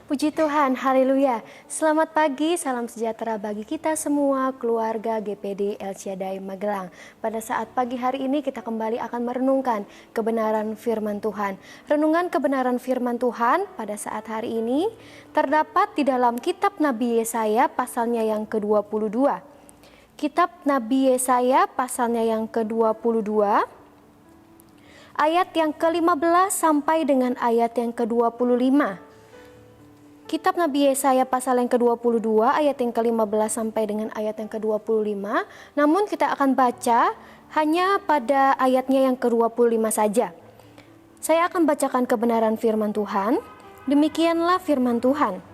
Puji Tuhan, haleluya. Selamat pagi, salam sejahtera bagi kita semua, keluarga GPD El Shaddai Magelang. Pada saat pagi hari ini kita kembali akan merenungkan kebenaran firman Tuhan. Renungan kebenaran firman Tuhan pada saat hari ini terdapat di dalam kitab Nabi Yesaya pasalnya yang ke-22. Kitab Nabi Yesaya pasalnya yang ke-22, ayat yang ke-15 sampai dengan ayat yang ke-25. Kitab Nabi Yesaya pasal yang ke-22 ayat yang ke-15 sampai dengan ayat yang ke-25. Namun kita akan baca hanya pada ayatnya yang ke-25 saja. Saya akan bacakan kebenaran firman Tuhan. Demikianlah firman Tuhan.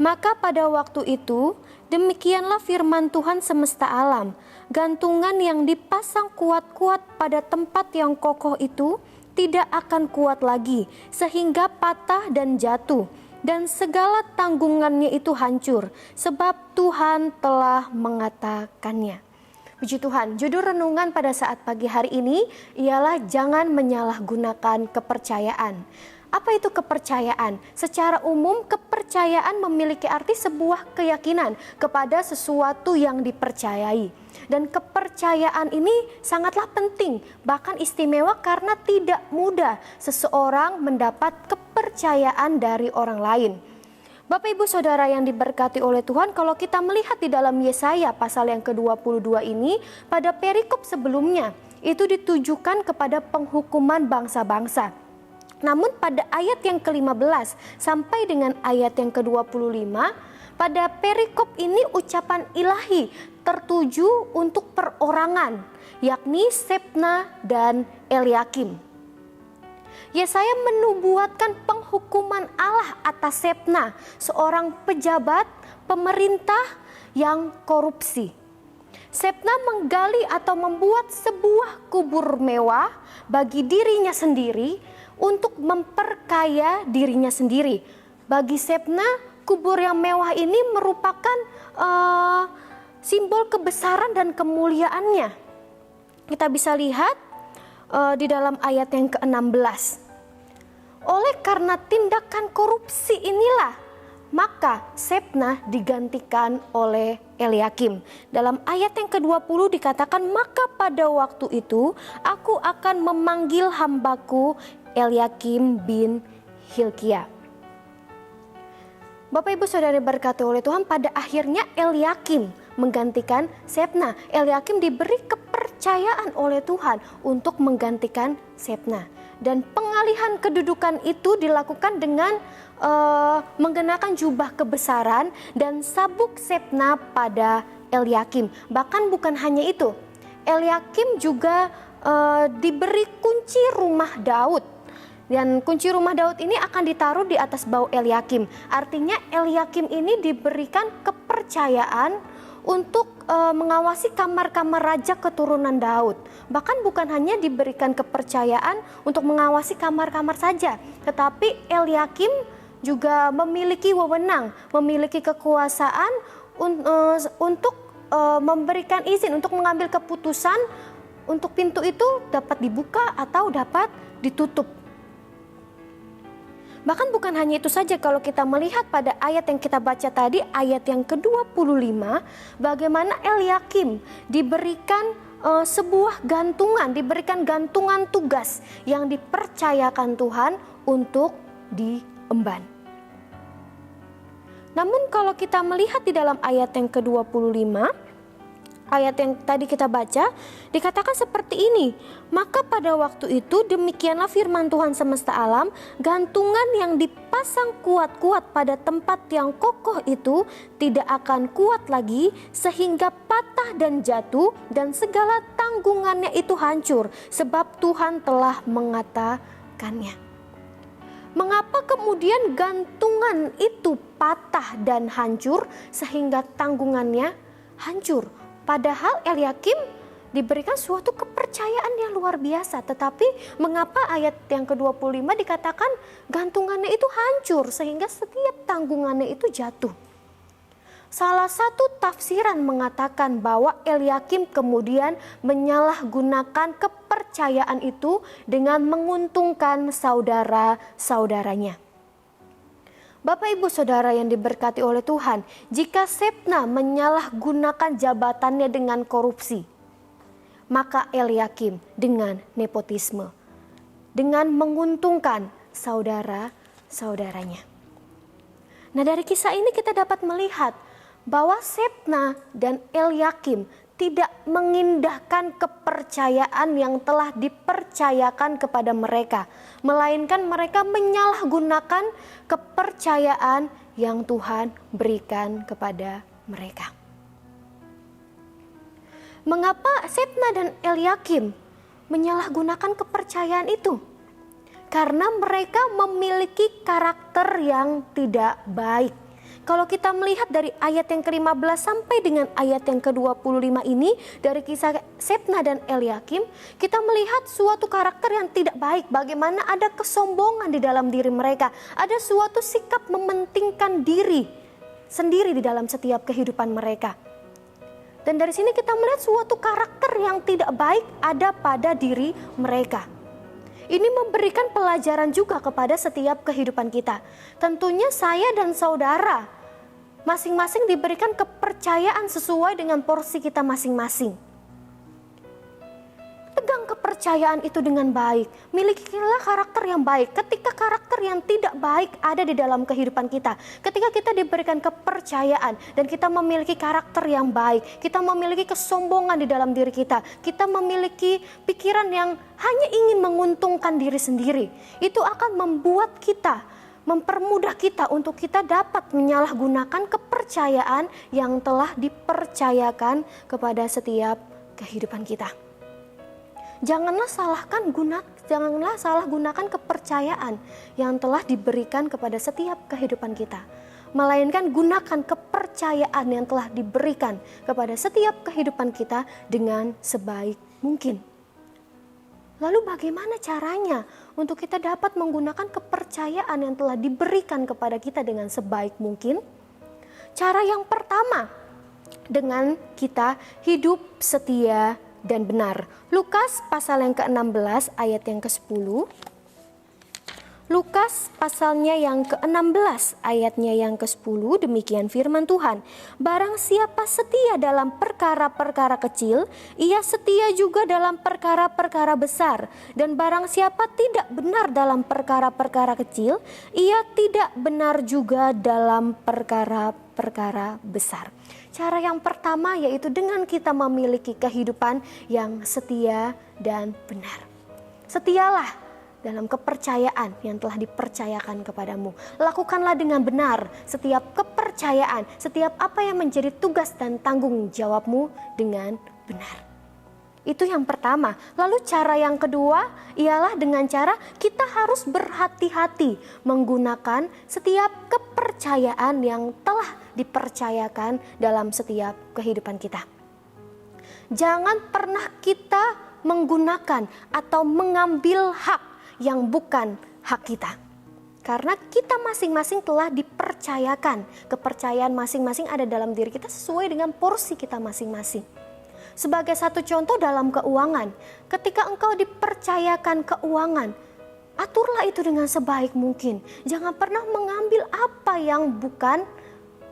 Maka pada waktu itu, demikianlah firman Tuhan semesta alam. Gantungan yang dipasang kuat-kuat pada tempat yang kokoh itu tidak akan kuat lagi, sehingga patah dan jatuh. Dan segala tanggungannya itu hancur, sebab Tuhan telah mengatakannya. Puji Tuhan, judul renungan pada saat pagi hari ini ialah jangan menyalahgunakan kepercayaan. Apa itu kepercayaan? Secara umum, kepercayaan memiliki arti sebuah keyakinan kepada sesuatu yang dipercayai. Dan kepercayaan ini sangatlah penting, bahkan istimewa karena tidak mudah seseorang mendapat kepercayaan dari orang lain. Bapak Ibu Saudara yang diberkati oleh Tuhan, kalau kita melihat di dalam Yesaya pasal yang ke-22 ini, pada perikop sebelumnya itu ditujukan kepada penghukuman bangsa-bangsa. Namun pada ayat yang ke-15 sampai dengan ayat yang ke-25, pada perikop ini ucapan ilahi tertuju untuk perorangan, yakni Shebna dan Eliakim. Yesaya menubuatkan penghukuman Allah atas Shebna, seorang pejabat pemerintah yang korupsi. Shebna menggali atau membuat sebuah kubur mewah bagi dirinya sendiri untuk memperkaya dirinya sendiri. Bagi Shebna, kubur yang mewah ini merupakan simbol kebesaran dan kemuliaannya. Kita bisa lihat di dalam ayat yang ke-16. Oleh karena tindakan korupsi inilah, maka Shebna digantikan oleh Eliakim. Dalam ayat yang ke-20 dikatakan, maka pada waktu itu aku akan memanggil hambaku Eliakim bin Hilkia. Bapak Ibu Saudara diberkati oleh Tuhan, pada akhirnya Eliakim menggantikan Shebna. Eliakim diberi kepercayaan oleh Tuhan untuk menggantikan Shebna. Dan pengalihan kedudukan itu dilakukan dengan mengenakan jubah kebesaran dan sabuk Shebna pada Eliakim. Bahkan bukan hanya itu, Eliakim juga diberi kunci rumah Daud. Dan kunci rumah Daud ini akan ditaruh di atas bau Eliakim. Artinya Eliakim ini diberikan kepercayaan untuk mengawasi kamar-kamar raja keturunan Daud. Bahkan bukan hanya diberikan kepercayaan untuk mengawasi kamar-kamar saja, tetapi Eliakim juga memiliki wewenang, memiliki kekuasaan untuk memberikan izin, untuk mengambil keputusan untuk pintu itu dapat dibuka atau dapat ditutup. Bahkan bukan hanya itu saja, kalau kita melihat pada ayat yang kita baca tadi, ayat yang ke-25, bagaimana Eliakim diberikan sebuah gantungan, diberikan gantungan tugas yang dipercayakan Tuhan untuk diemban. Namun kalau kita melihat di dalam ayat yang ke-25, ayat yang tadi kita baca, dikatakan seperti ini. Maka pada waktu itu demikianlah firman Tuhan semesta alam, gantungan yang dipasang kuat-kuat pada tempat yang kokoh itu tidak akan kuat lagi, sehingga patah dan jatuh, dan segala tanggungannya itu hancur, sebab Tuhan telah mengatakannya. Mengapa kemudian gantungan itu patah dan hancur sehingga tanggungannya hancur? Padahal Eliakim diberikan suatu kepercayaan yang luar biasa. Tetapi mengapa ayat yang ke-25 dikatakan gantungannya itu hancur sehingga setiap tanggungannya itu jatuh? Salah satu tafsiran mengatakan bahwa Eliakim kemudian menyalahgunakan kepercayaan itu dengan menguntungkan saudara-saudaranya. Bapak Ibu Saudara yang diberkati oleh Tuhan, jika Shebna menyalahgunakan jabatannya dengan korupsi, maka Eliakim dengan nepotisme, dengan menguntungkan saudara-saudaranya. Nah, dari kisah ini kita dapat melihat bahwa Shebna dan Eliakim tidak mengindahkan kepercayaan yang telah dipercayakan kepada mereka, melainkan mereka menyalahgunakan kepercayaan yang Tuhan berikan kepada mereka. Mengapa Shebna dan Eliakim menyalahgunakan kepercayaan itu? Karena mereka memiliki karakter yang tidak baik. Kalau kita melihat dari ayat yang ke-15 sampai dengan ayat yang ke-25 ini, dari kisah Shebna dan Eliakim, kita melihat suatu karakter yang tidak baik. Bagaimana ada kesombongan di dalam diri mereka, ada suatu sikap mementingkan diri sendiri di dalam setiap kehidupan mereka. Dan dari sini kita melihat suatu karakter yang tidak baik ada pada diri mereka. Ini memberikan pelajaran juga kepada setiap kehidupan kita. Tentunya saya dan saudara masing-masing diberikan kepercayaan sesuai dengan porsi kita masing-masing. Pegang kepercayaan itu dengan baik. Milikilah karakter yang baik. Ketika karakter yang tidak baik ada di dalam kehidupan kita, ketika kita diberikan kepercayaan dan kita memiliki karakter yang baik, kita memiliki kesombongan di dalam diri kita, kita memiliki pikiran yang hanya ingin menguntungkan diri sendiri, itu akan membuat kita, mempermudah kita untuk kita dapat menyalahgunakan kepercayaan yang telah dipercayakan kepada setiap kehidupan kita. Janganlah salah gunakan kepercayaan yang telah diberikan kepada setiap kehidupan kita, melainkan gunakan kepercayaan yang telah diberikan kepada setiap kehidupan kita dengan sebaik mungkin. Lalu bagaimana caranya untuk kita dapat menggunakan kepercayaan yang telah diberikan kepada kita dengan sebaik mungkin? Cara yang pertama, dengan kita hidup setia dan benar. Lukas pasal yang ke-16 ayat yang ke-10. Lukas pasalnya yang ke-16 ayatnya yang ke-10, demikian firman Tuhan. Barang siapa setia dalam perkara-perkara kecil, ia setia juga dalam perkara-perkara besar. Dan barang siapa tidak benar dalam perkara-perkara kecil, ia tidak benar juga dalam perkara-perkara besar. Cara yang pertama yaitu dengan kita memiliki kehidupan yang setia dan benar. Setialah dalam kepercayaan yang telah dipercayakan kepadamu. Lakukanlah dengan benar setiap kepercayaan, setiap apa yang menjadi tugas dan tanggung jawabmu dengan benar. Itu yang pertama. Lalu cara yang kedua ialah dengan cara kita harus berhati-hati menggunakan setiap kepercayaan yang telah dipercayakan dalam setiap kehidupan kita. Jangan pernah kita menggunakan atau mengambil hak yang bukan hak kita. Karena kita masing-masing telah dipercayakan. Kepercayaan masing-masing ada dalam diri kita sesuai dengan porsi kita masing-masing. Sebagai satu contoh dalam keuangan, ketika engkau dipercayakan keuangan, aturlah itu dengan sebaik mungkin. Jangan pernah mengambil apa yang bukan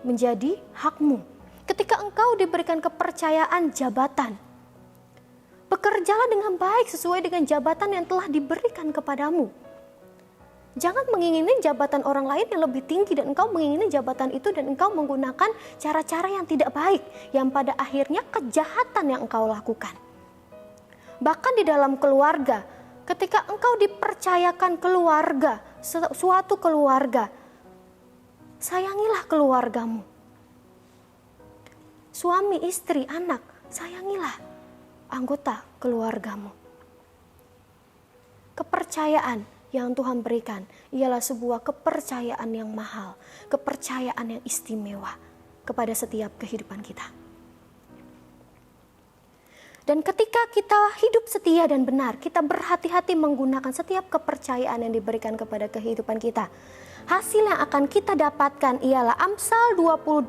menjadi hakmu. Ketika engkau diberikan kepercayaan jabatan, bekerjalah dengan baik sesuai dengan jabatan yang telah diberikan kepadamu. Jangan menginginkan jabatan orang lain yang lebih tinggi dan engkau menginginkan jabatan itu dan engkau menggunakan cara-cara yang tidak baik, yang pada akhirnya kejahatan yang engkau lakukan. Bahkan di dalam keluarga, ketika engkau dipercayakan keluarga, suatu keluarga, sayangilah keluargamu. Suami, istri, anak, sayangilah anggota keluargamu. Kepercayaan yang Tuhan berikan ialah sebuah kepercayaan yang mahal, kepercayaan yang istimewa kepada setiap kehidupan kita. Dan ketika kita hidup setia dan benar, kita berhati-hati menggunakan setiap kepercayaan yang diberikan kepada kehidupan kita. Hasil yang akan kita dapatkan ialah Amsal 28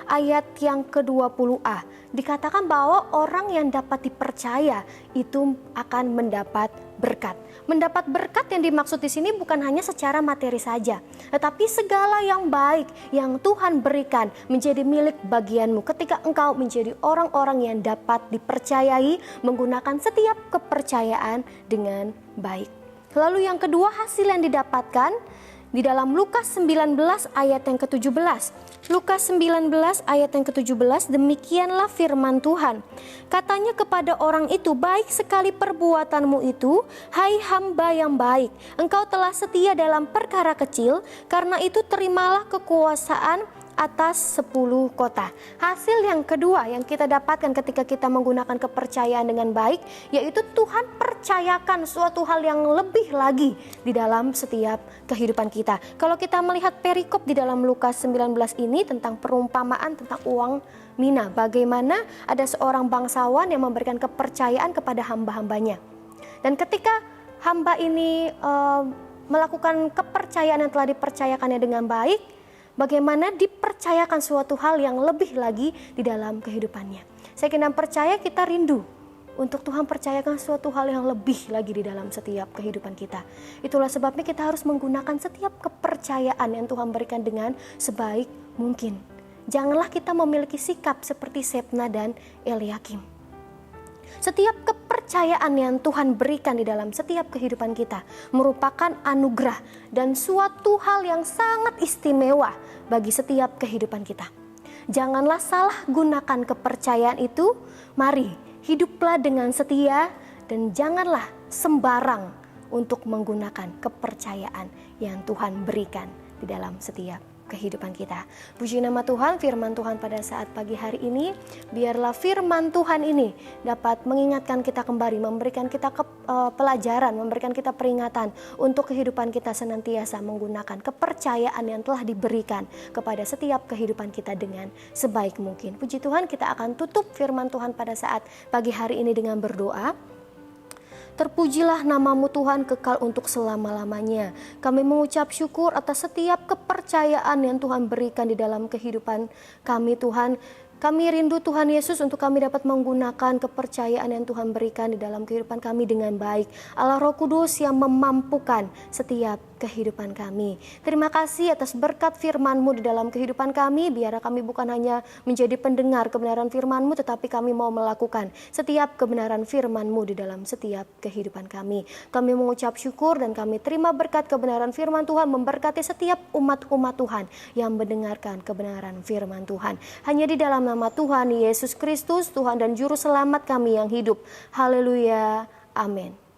ayat yang ke-20a. Dikatakan bahwa orang yang dapat dipercaya itu akan mendapat berkat. Mendapat berkat yang dimaksud di sini bukan hanya secara materi saja, tetapi segala yang baik yang Tuhan berikan menjadi milik bagianmu ketika engkau menjadi orang-orang yang dapat dipercayai menggunakan setiap kepercayaan dengan baik. Lalu yang kedua, hasil yang didapatkan di dalam Lukas 19 ayat yang ke-17. Lukas 19 ayat yang ke-17, demikianlah firman Tuhan. Katanya kepada orang itu, baik sekali perbuatanmu itu, hai hamba yang baik. Engkau telah setia dalam perkara kecil, karena itu terimalah kekuasaan atas 10 kota. Hasil yang kedua yang kita dapatkan ketika kita menggunakan kepercayaan dengan baik, yaitu Tuhan percayakan suatu hal yang lebih lagi di dalam setiap kehidupan kita. Kalau kita melihat perikop di dalam Lukas 19 ini tentang perumpamaan tentang uang mina, bagaimana ada seorang bangsawan yang memberikan kepercayaan kepada hamba-hambanya. Dan ketika hamba ini melakukan kepercayaan yang telah dipercayakannya dengan baik, bagaimana dipercayakan suatu hal yang lebih lagi di dalam kehidupannya. Saya kira percaya kita rindu untuk Tuhan percayakan suatu hal yang lebih lagi di dalam setiap kehidupan kita. Itulah sebabnya kita harus menggunakan setiap kepercayaan yang Tuhan berikan dengan sebaik mungkin. Janganlah kita memiliki sikap seperti Sebna dan Eliakim. Setiap kepercayaan yang Tuhan berikan di dalam setiap kehidupan kita merupakan anugerah dan suatu hal yang sangat istimewa bagi setiap kehidupan kita. Janganlah salah gunakan kepercayaan itu. Mari hiduplah dengan setia dan janganlah sembarang untuk menggunakan kepercayaan yang Tuhan berikan di dalam setiap kehidupan kita. Puji nama Tuhan, firman Tuhan pada saat pagi hari ini, biarlah firman Tuhan ini dapat mengingatkan kita kembali, memberikan kita pelajaran, memberikan kita peringatan untuk kehidupan kita senantiasa menggunakan kepercayaan yang telah diberikan kepada setiap kehidupan kita dengan sebaik mungkin. Puji Tuhan, kita akan tutup firman Tuhan pada saat pagi hari ini dengan berdoa. Terpujilah namamu Tuhan kekal untuk selama-lamanya. Kami mengucap syukur atas setiap kepercayaan yang Tuhan berikan di dalam kehidupan kami Tuhan. Kami rindu Tuhan Yesus untuk kami dapat menggunakan kepercayaan yang Tuhan berikan di dalam kehidupan kami dengan baik. Allah Roh Kudus yang memampukan setiap kehidupan kami. Terima kasih atas berkat firman-Mu di dalam kehidupan kami. Biar kami bukan hanya menjadi pendengar kebenaran firman-Mu, tetapi kami mau melakukan setiap kebenaran firman-Mu di dalam setiap kehidupan kami. Kami mengucap syukur dan kami terima berkat kebenaran firman Tuhan, memberkati setiap umat-umat Tuhan yang mendengarkan kebenaran firman Tuhan. Hanya di dalam nama Tuhan Yesus Kristus, Tuhan dan Juru Selamat kami yang hidup. Haleluya. Amin.